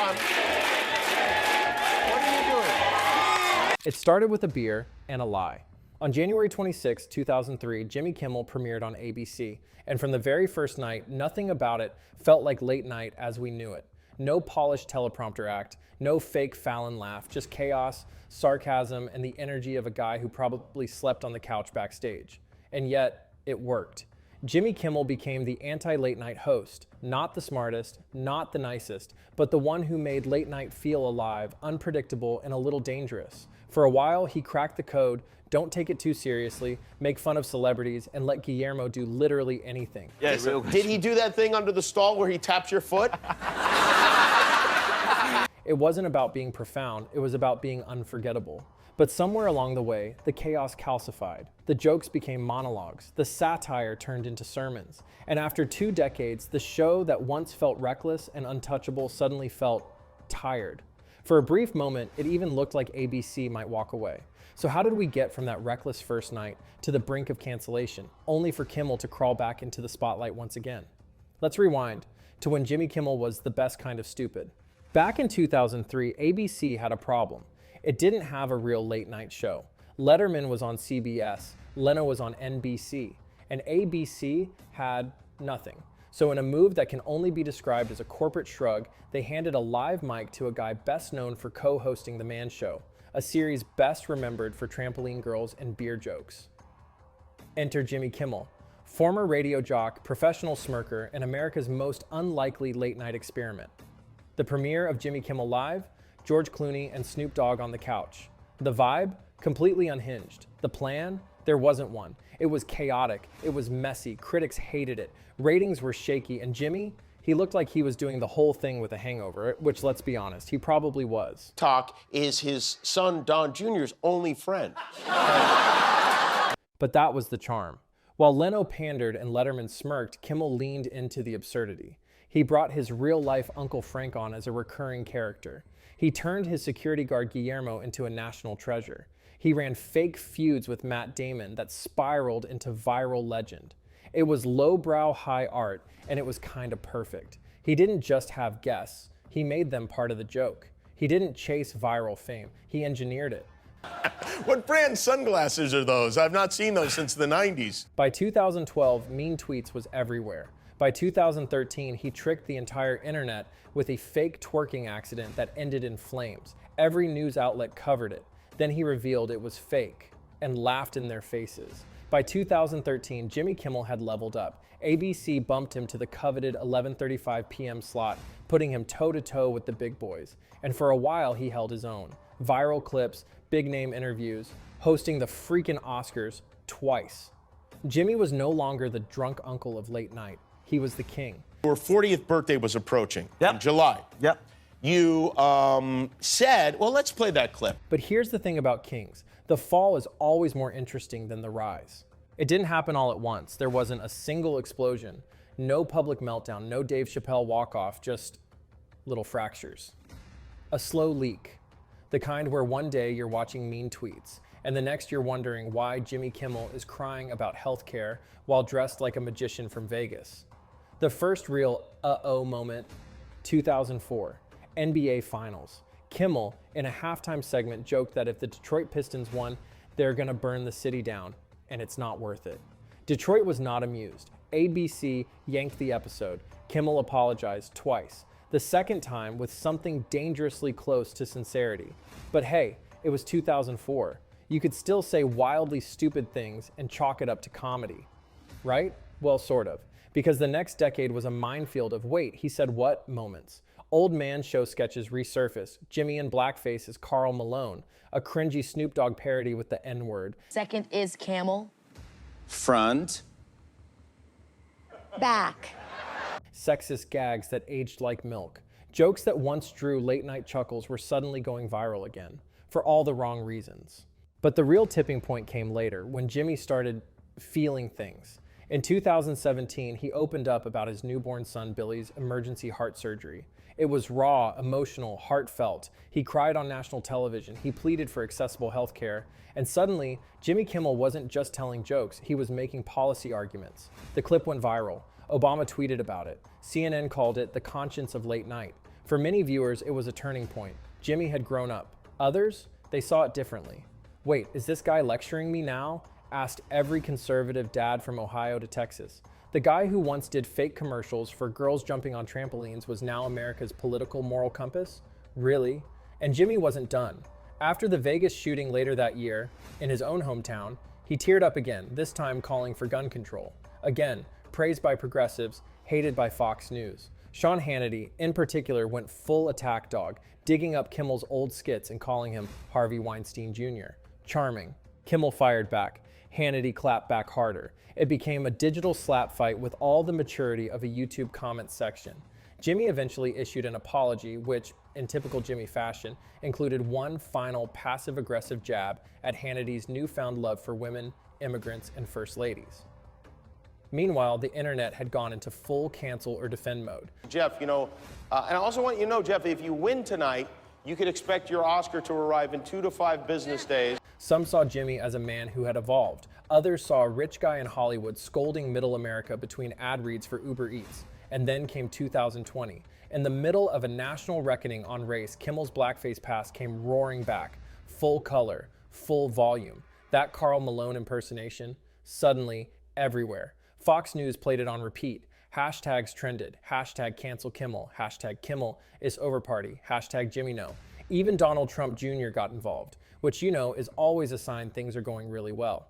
on. What are you doing? It started with a beer and a lie. On January 26, 2003, Jimmy Kimmel premiered on ABC, and from the very first night, nothing about it felt like late night as we knew it. No polished teleprompter act, no fake Fallon laugh, just chaos, sarcasm, and the energy of a guy who probably slept on the couch backstage. And yet, it worked. Jimmy Kimmel became the anti-late night host, not the smartest, not the nicest, but the one who made late night feel alive, unpredictable, and a little dangerous. For a while, he cracked the code, don't take it too seriously, make fun of celebrities, and let Guillermo do literally anything. Yes, did he do that thing under the stall where he tapped your foot? It wasn't about being profound, it was about being unforgettable. But somewhere along the way, the chaos calcified. The jokes became monologues. The satire turned into sermons. And after 2 decades, the show that once felt reckless and untouchable suddenly felt tired. For a brief moment, it even looked like ABC might walk away. So how did we get from that reckless first night to the brink of cancellation, only for Kimmel to crawl back into the spotlight once again? Let's rewind to when Jimmy Kimmel was the best kind of stupid. Back in 2003, ABC had a problem. It didn't have a real late night show. Letterman was on CBS, Leno was on NBC, and ABC had nothing. So in a move that can only be described as a corporate shrug, they handed a live mic to a guy best known for co-hosting The Man Show, a series best remembered for trampoline girls and beer jokes. Enter Jimmy Kimmel, former radio jock, professional smirker, and America's most unlikely late night experiment. The premiere of Jimmy Kimmel Live, George Clooney and Snoop Dogg on the couch. The vibe, completely unhinged. The plan, there wasn't one. It was chaotic, it was messy, critics hated it, ratings were shaky, and Jimmy, he looked like he was doing the whole thing with a hangover, which, let's be honest, he probably was. Talk is his son Don Jr.'s only friend. But that was the charm. While Leno pandered and Letterman smirked, Kimmel leaned into the absurdity. He brought his real-life Uncle Frank on as a recurring character. He turned his security guard Guillermo into a national treasure. He ran fake feuds with Matt Damon that spiraled into viral legend. It was lowbrow high art, and it was kind of perfect. He didn't just have guests, he made them part of the joke. He didn't chase viral fame, he engineered it. What brand sunglasses are those? I've not seen those since the 90s. By 2012, mean tweets was everywhere. By 2013, he tricked the entire internet with a fake twerking accident that ended in flames. Every news outlet covered it. Then he revealed it was fake and laughed in their faces. By 2013, Jimmy Kimmel had leveled up. ABC bumped him to the coveted 11:35 p.m. slot, putting him toe-to-toe with the big boys. And for a while, he held his own. Viral clips, big-name interviews, hosting the freaking Oscars twice. Jimmy was no longer the drunk uncle of late night. He was the king. Your 40th birthday was approaching in July. Yep. You said, well, let's play that clip. But here's the thing about kings. The fall is always more interesting than the rise. It didn't happen all at once. There wasn't a single explosion, no public meltdown, no Dave Chappelle walk-off, just little fractures. A slow leak, the kind where one day you're watching mean tweets, and the next you're wondering why Jimmy Kimmel is crying about healthcare while dressed like a magician from Vegas. The first real uh-oh moment, 2004, NBA Finals. Kimmel, in a halftime segment, joked that if the Detroit Pistons won, they're gonna burn the city down, and it's not worth it. Detroit was not amused. ABC yanked the episode. Kimmel apologized twice. The second time with something dangerously close to sincerity. But hey, it was 2004. You could still say wildly stupid things and chalk it up to comedy, right? Well, sort of. Because the next decade was a minefield of wait, he said what moments. Old man show sketches resurface. Jimmy in blackface is Karl Malone. A cringy Snoop Dogg parody with the N-word. Second is camel. Front. Back. Sexist gags that aged like milk. Jokes that once drew late-night chuckles were suddenly going viral again, for all the wrong reasons. But the real tipping point came later, when Jimmy started feeling things. In 2017, he opened up about his newborn son Billy's emergency heart surgery. It was raw, emotional, heartfelt. He cried on national television. He pleaded for accessible health care. And suddenly, Jimmy Kimmel wasn't just telling jokes, he was making policy arguments. The clip went viral. Obama tweeted about it. CNN called it the conscience of late night. For many viewers, it was a turning point. Jimmy had grown up. Others, they saw it differently. Wait, is this guy lecturing me now? Asked every conservative dad from Ohio to Texas. The guy who once did fake commercials for girls jumping on trampolines was now America's political moral compass? Really? And Jimmy wasn't done. After the Vegas shooting later that year, in his own hometown, he teared up again, this time calling for gun control. Again, praised by progressives, hated by Fox News. Sean Hannity, in particular, went full attack dog, digging up Kimmel's old skits and calling him Harvey Weinstein Jr. Charming. Kimmel fired back. Hannity clapped back harder. It became a digital slap fight with all the maturity of a YouTube comment section. Jimmy eventually issued an apology, which, in typical Jimmy fashion, included one final passive-aggressive jab at Hannity's newfound love for women, immigrants, and first ladies. Meanwhile, the internet had gone into full cancel or defend mode. Jeff, and I also want you to know, Jeff, if you win tonight, you could expect your Oscar to arrive in 2 to 5 business days. Some saw Jimmy as a man who had evolved. Others saw a rich guy in Hollywood scolding middle America between ad reads for Uber Eats. And then came 2020. In the middle of a national reckoning on race, Kimmel's blackface past came roaring back. Full color, full volume. That Karl Malone impersonation, suddenly everywhere. Fox News played it on repeat. Hashtags trended. Hashtag cancel Kimmel. Hashtag Kimmel is over party. Hashtag Jimmy no. Even Donald Trump Jr. got involved, which is always a sign things are going really well.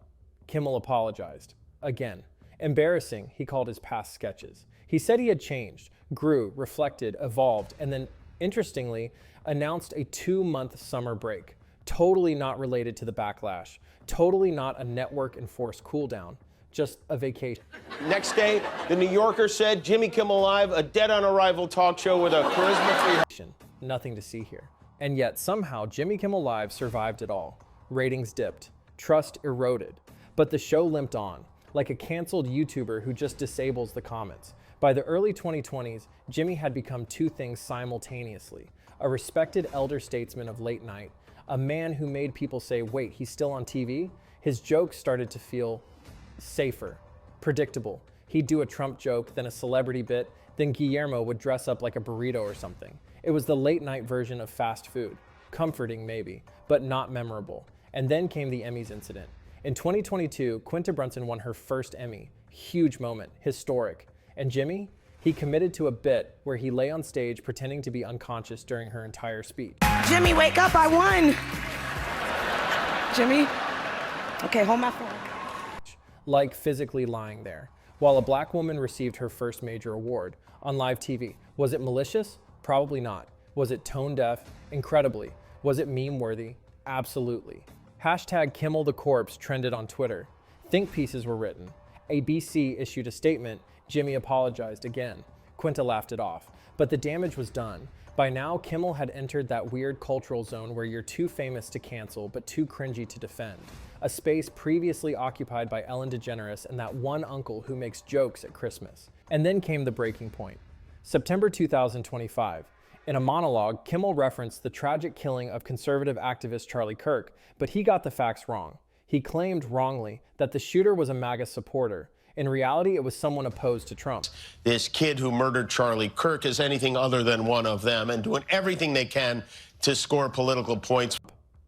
Kimmel apologized. Again. Embarrassing, he called his past sketches. He said he had changed, grew, reflected, evolved, and then, interestingly, announced a 2-month summer break. Totally not related to the backlash. Totally not a network-enforced cool-down. Just a vacation. Next day, The New Yorker said Jimmy Kimmel Live, a dead-on-arrival talk show with a charisma-free... Nothing to see here. And yet, somehow, Jimmy Kimmel Live survived it all. Ratings dipped. Trust eroded. But the show limped on, like a canceled YouTuber who just disables the comments. By the early 2020s, Jimmy had become two things simultaneously. A respected elder statesman of late night, a man who made people say, wait, he's still on TV? His jokes started to feel safer, predictable. He'd do a Trump joke, then a celebrity bit, then Guillermo would dress up like a burrito or something. It was the late night version of fast food. Comforting maybe, but not memorable. And then came the Emmys incident. In 2022, Quinta Brunson won her first Emmy. Huge moment, historic. And Jimmy? He committed to a bit where he lay on stage pretending to be unconscious during her entire speech. Jimmy, wake up, I won. Jimmy? Okay, hold my phone. Like physically lying there, while a black woman received her first major award on live TV. Was it malicious? Probably not. Was it tone deaf? Incredibly. Was it meme worthy? Absolutely. Hashtag Kimmel the Corpse trended on Twitter. Think pieces were written. ABC issued a statement. Jimmy apologized again. Quinta laughed it off. But the damage was done. By now, Kimmel had entered that weird cultural zone where you're too famous to cancel, but too cringy to defend. A space previously occupied by Ellen DeGeneres and that one uncle who makes jokes at Christmas. And then came the breaking point. September 2025. In a monologue, Kimmel referenced the tragic killing of conservative activist Charlie Kirk, but he got the facts wrong. He claimed wrongly that the shooter was a MAGA supporter. In reality, it was someone opposed to Trump. This kid who murdered Charlie Kirk is anything other than one of them and doing everything they can to score political points.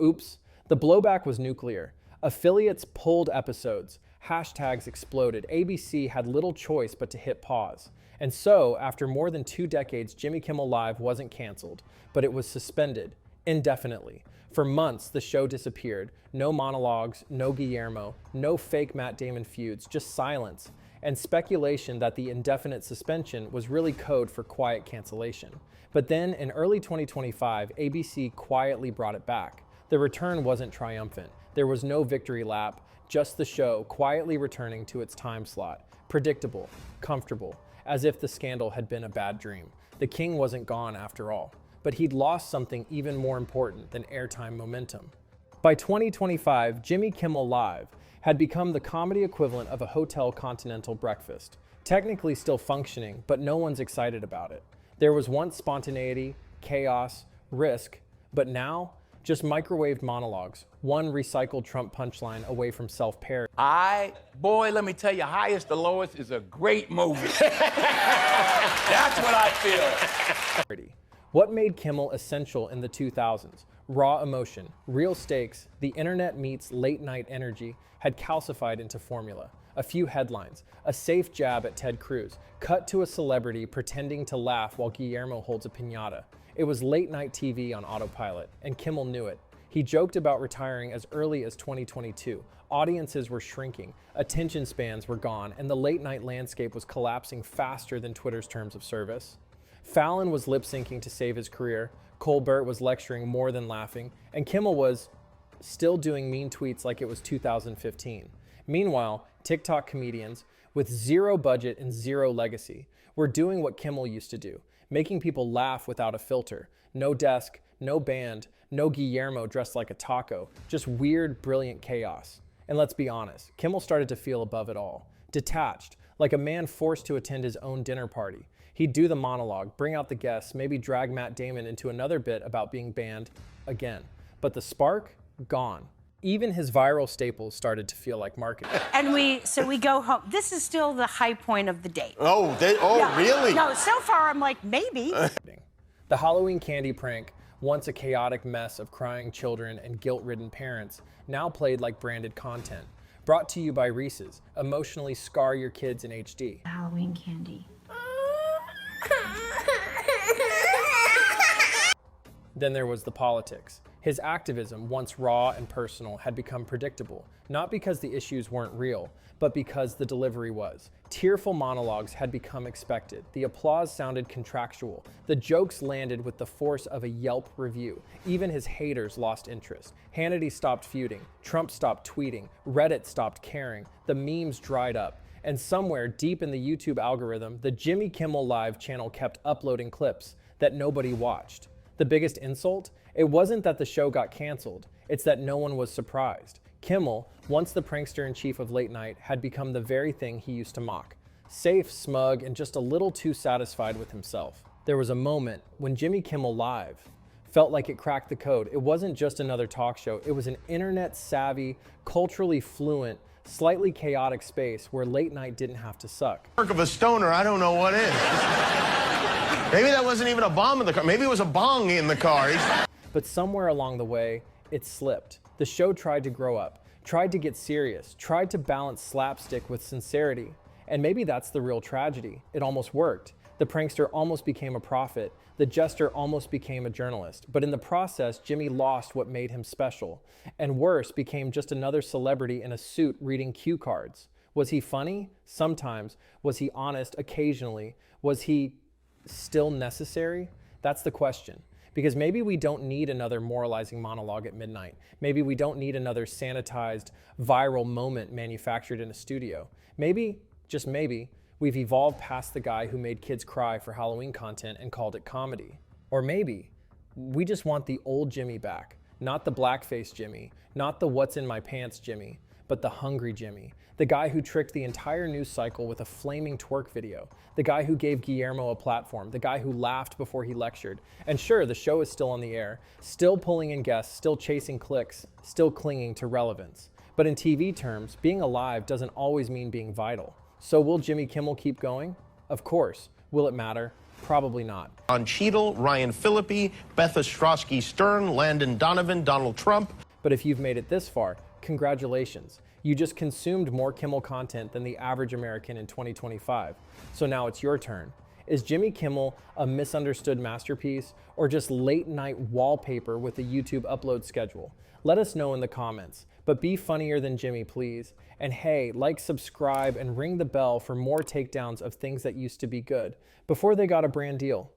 Oops. The blowback was nuclear. Affiliates pulled episodes. Hashtags exploded. ABC had little choice but to hit pause. And so, after more than 2 decades, Jimmy Kimmel Live wasn't canceled, but it was suspended indefinitely. For months, the show disappeared. No monologues, no Guillermo, no fake Matt Damon feuds, just silence, and speculation that the indefinite suspension was really code for quiet cancellation. But then, in early 2025, ABC quietly brought it back. The return wasn't triumphant. There was no victory lap, just the show quietly returning to its time slot. Predictable, comfortable, as if the scandal had been a bad dream. The king wasn't gone after all. But he'd lost something even more important than airtime momentum. By 2025, Jimmy Kimmel Live had become the comedy equivalent of a Hotel Continental breakfast. Technically still functioning, but no one's excited about it. There was once spontaneity, chaos, risk, but now, just microwaved monologues, one recycled Trump punchline away from self-parody. Boy, let me tell you, Highest to Lowest is a great movie. That's what I feel. What made Kimmel essential in the 2000s? Raw emotion, real stakes, the internet meets late night energy had calcified into formula. A few headlines, a safe jab at Ted Cruz, cut to a celebrity pretending to laugh while Guillermo holds a piñata. It was late night TV on autopilot, and Kimmel knew it. He joked about retiring as early as 2022. Audiences were shrinking, attention spans were gone, and the late night landscape was collapsing faster than Twitter's terms of service. Fallon was lip-syncing to save his career, Colbert was lecturing more than laughing, and Kimmel was still doing mean tweets like it was 2015. Meanwhile, TikTok comedians with zero budget and zero legacy were doing what Kimmel used to do, making people laugh without a filter. No desk, no band, no Guillermo dressed like a taco, just weird, brilliant chaos. And let's be honest, Kimmel started to feel above it all, detached, like a man forced to attend his own dinner party. He'd do the monologue, bring out the guests, maybe drag Matt Damon into another bit about being banned again. But the spark, gone. Even his viral staples started to feel like marketing. And we go home. This is still the high point of the date. Really? No, so far I'm like, maybe. The Halloween candy prank, once a chaotic mess of crying children and guilt-ridden parents, now played like branded content. Brought to you by Reese's. Emotionally scar your kids in HD. Halloween candy. Then there was the politics. His activism, once raw and personal, had become predictable, not because the issues weren't real, but because the delivery was. Tearful monologues had become expected. The applause sounded contractual. The jokes landed with the force of a Yelp review. Even his haters lost interest. Hannity stopped feuding. Trump stopped tweeting. Reddit stopped caring. The memes dried up. And somewhere deep in the YouTube algorithm, the Jimmy Kimmel Live channel kept uploading clips that nobody watched. The biggest insult? It wasn't that the show got canceled, it's that no one was surprised. Kimmel, once the prankster-in-chief of late night, had become the very thing he used to mock. Safe, smug, and just a little too satisfied with himself. There was a moment when Jimmy Kimmel Live felt like it cracked the code. It wasn't just another talk show, it was an internet-savvy, culturally fluent, slightly chaotic space where late night didn't have to suck. Work of a stoner, I don't know what is. Maybe that wasn't even a bomb in the car. Maybe it was a bong in the car. But somewhere along the way, it slipped. The show tried to grow up, tried to get serious, tried to balance slapstick with sincerity. And maybe that's the real tragedy. It almost worked. The prankster almost became a prophet. The jester almost became a journalist. But in the process, Jimmy lost what made him special. And worse, became just another celebrity in a suit reading cue cards. Was he funny? Sometimes. Was he honest? Occasionally. Was he still necessary? That's the question. Because maybe we don't need another moralizing monologue at midnight. Maybe we don't need another sanitized, viral moment manufactured in a studio. Maybe, just maybe, we've evolved past the guy who made kids cry for Halloween content and called it comedy. Or maybe we just want the old Jimmy back. Not the blackface Jimmy, not the what's in my pants Jimmy, but the hungry Jimmy. The guy who tricked the entire news cycle with a flaming twerk video. The guy who gave Guillermo a platform. The guy who laughed before he lectured. And sure, the show is still on the air, still pulling in guests, still chasing clicks, still clinging to relevance. But in TV terms, being alive doesn't always mean being vital. So will Jimmy Kimmel keep going? Of course. Will it matter? Probably not. On Cheadle, Ryan Phillippe, Beth Ostrowski Stern, Landon Donovan, Donald Trump. But if you've made it this far, congratulations. You just consumed more Kimmel content than the average American in 2025. So now it's your turn. Is Jimmy Kimmel a misunderstood masterpiece or just late night wallpaper with a YouTube upload schedule? Let us know in the comments. But be funnier than Jimmy, please. And hey, like, subscribe, and ring the bell for more takedowns of things that used to be good before they got a brand deal.